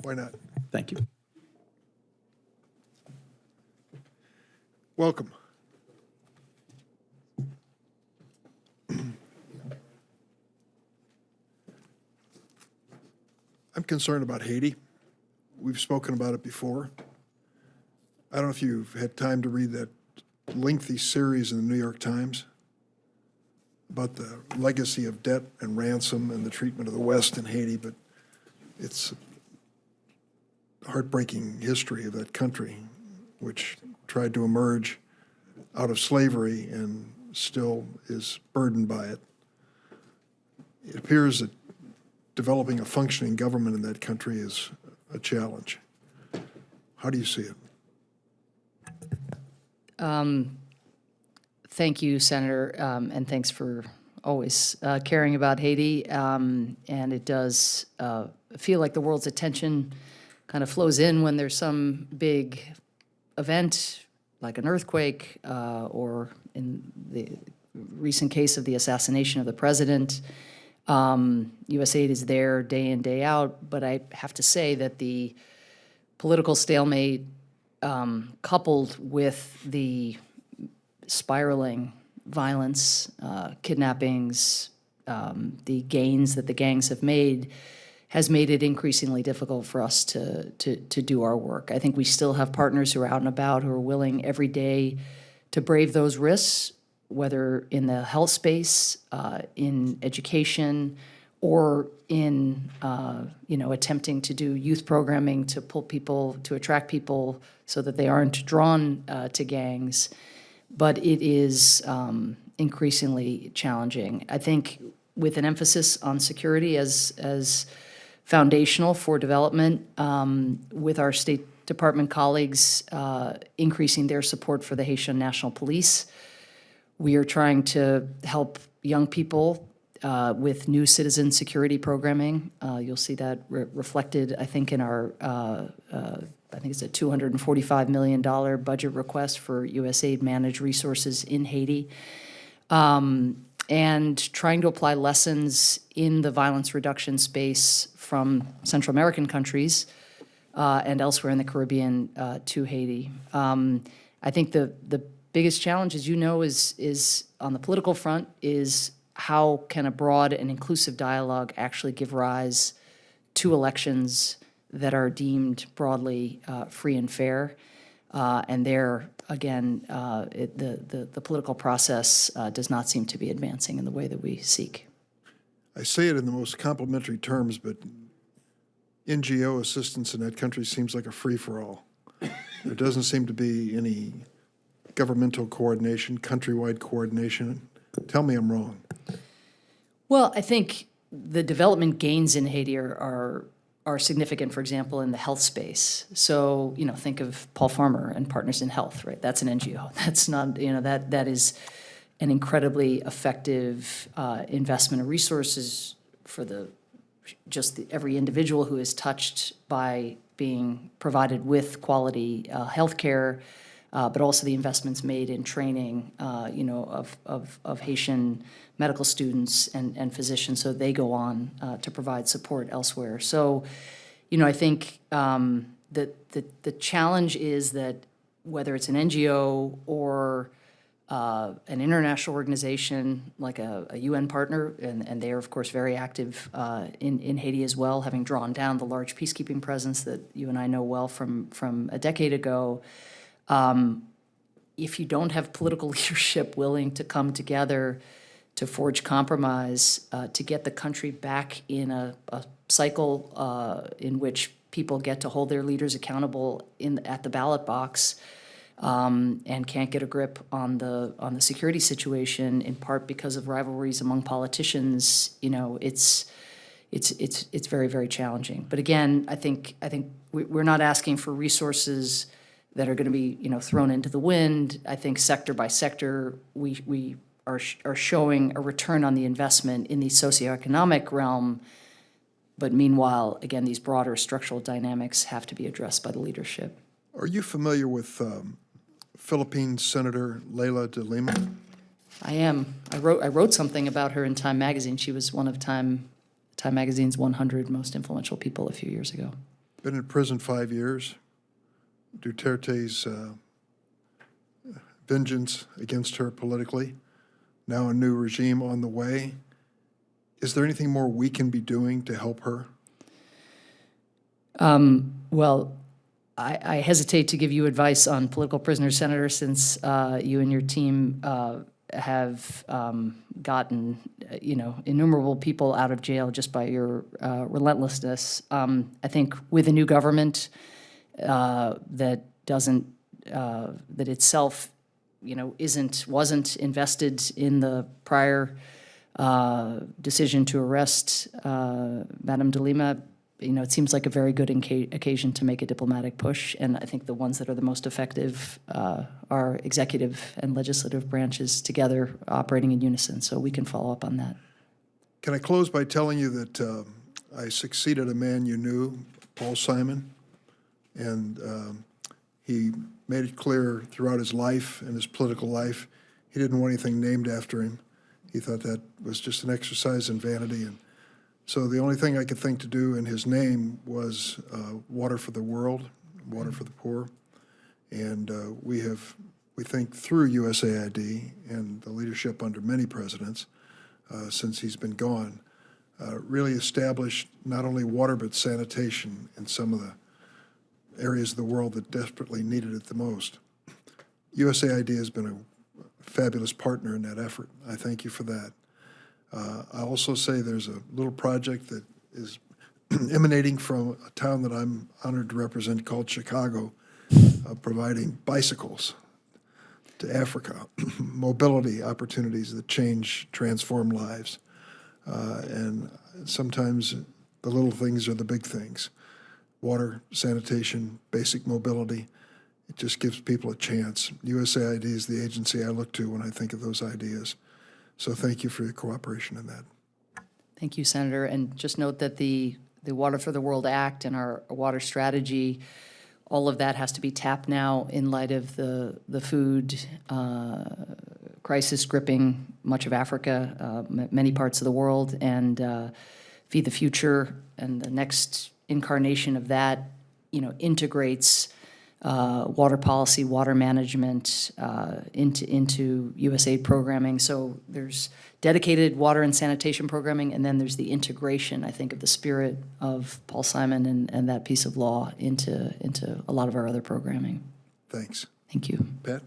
Why not? Thank you. Welcome. I'm concerned about Haiti. We've spoken about it before. I don't know if you've had time to read that lengthy series in the New York Times about the legacy of debt and ransom and the treatment of the West in Haiti, but it's a heartbreaking history of that country, which tried to emerge out of slavery and still is burdened by it. It appears that developing a functioning government in that country is a challenge. How do you see it? Thank you, Senator, and thanks for always caring about Haiti. And it does feel like the world's attention kind of flows in when there's some big event, like an earthquake, or in the recent case of the assassination of the president. USAID is there day in, day out, but I have to say that the political stalemate coupled with the spiraling violence, kidnappings, the gains that the gangs have made, has made it increasingly difficult for us to do our work. I think we still have partners who are out and about who are willing every day to brave those risks, whether in the health space, in education, or in attempting to do youth programming to pull people, to attract people so that they aren't drawn to gangs. But it is increasingly challenging. I think with an emphasis on security as foundational for development, with our State Department colleagues increasing their support for the Haitian National Police. We are trying to help young people with new citizen security programming. You'll see that reflected, I think, in our, I think it's a $245 million budget request for USAID managed resources in Haiti. And trying to apply lessons in the violence reduction space from Central American countries and elsewhere in the Caribbean to Haiti. I think the biggest challenge, as you know, is on the political front, is how can a broad and inclusive dialogue actually give rise to elections that are deemed broadly free and fair. And there, again, the political process does not seem to be advancing in the way that we seek. I say it in the most complimentary terms, but NGO assistance in that country seems like a free-for-all. There doesn't seem to be any governmental coordination, countrywide coordination. Tell me I'm wrong. Well, I think the development gains in Haiti are significant, for example, in the health space. So, think of Paul Farmer and Partners in Health, right? That's an NGO. That's not, that is an incredibly effective investment of resources for every individual who is touched by being provided with quality health care, but also the investments made in training, of Haitian medical students and physicians, so they go on to provide support elsewhere. So, I think that the challenge is that whether it's an NGO or an international organization like a UN partner, and they are, of course, very active in Haiti as well, having drawn down the large peacekeeping presence that you and I know well from a decade ago. If you don't have political leadership willing to come together to forge compromise, to get the country back in a cycle in which people get to hold their leaders accountable at the ballot box, and can't get a grip on the security situation, in part because of rivalries among politicians, it's very, very challenging. But again, I think we're not asking for resources that are going to be thrown into the wind. I think sector by sector, we are showing a return on the investment in the socioeconomic realm. But meanwhile, again, these broader structural dynamics have to be addressed by the leadership. Are you familiar with Philippine Senator Leila de Lima? I am. I wrote something about her in Time magazine. She was one of Time magazine's 100 most influential people a few years ago. been in prison 5 years. Duterte's vengeance against her politically. Now a new regime on the way. Is there anything more we can be doing to help her? Well, I hesitate to give you advice on political prisoners, Senator, since you and your team have gotten, innumerable people out of jail just by your relentlessness. I think with a new government that doesn't, that itself, wasn't invested in the prior decision to arrest Madame de Lima, it seems like a very good occasion to make a diplomatic push. And I think the ones that are the most effective are executive and legislative branches together operating in unison. So we can follow up on that. Can I close by telling you that I succeeded a man you knew, Paul Simon, and he made it clear throughout his life and his political life, he didn't want anything named after him. He thought that was just an exercise in vanity. And so the only thing I could think to do in his name was water for the world, water for the poor. And we think through USAID and the leadership under many presidents since he's been gone, really established not only water but sanitation in some of the areas of the world that desperately needed it the most. USAID has been a fabulous partner in that effort. I thank you for that. I also say there's a little project that is emanating from a town that I'm honored to represent called Chicago, providing bicycles to Africa, mobility opportunities that transform lives. And sometimes the little things are the big things. Water, sanitation, basic mobility. It just gives people a chance. USAID is the agency I look to when I think of those ideas. So thank you for your cooperation in that. Thank you, Senator. And just note that the Water for the World Act and our water strategy, all of that has to be tapped now in light of the food crisis gripping much of Africa, many parts of the world, and Feed the Future and the next incarnation of that, integrates water policy, water management into USAID programming. So there's dedicated water and sanitation programming, and then there's the integration, I think, of the spirit of Paul Simon and that piece of law into a lot of our other programming. Thanks. Thank you. Pat?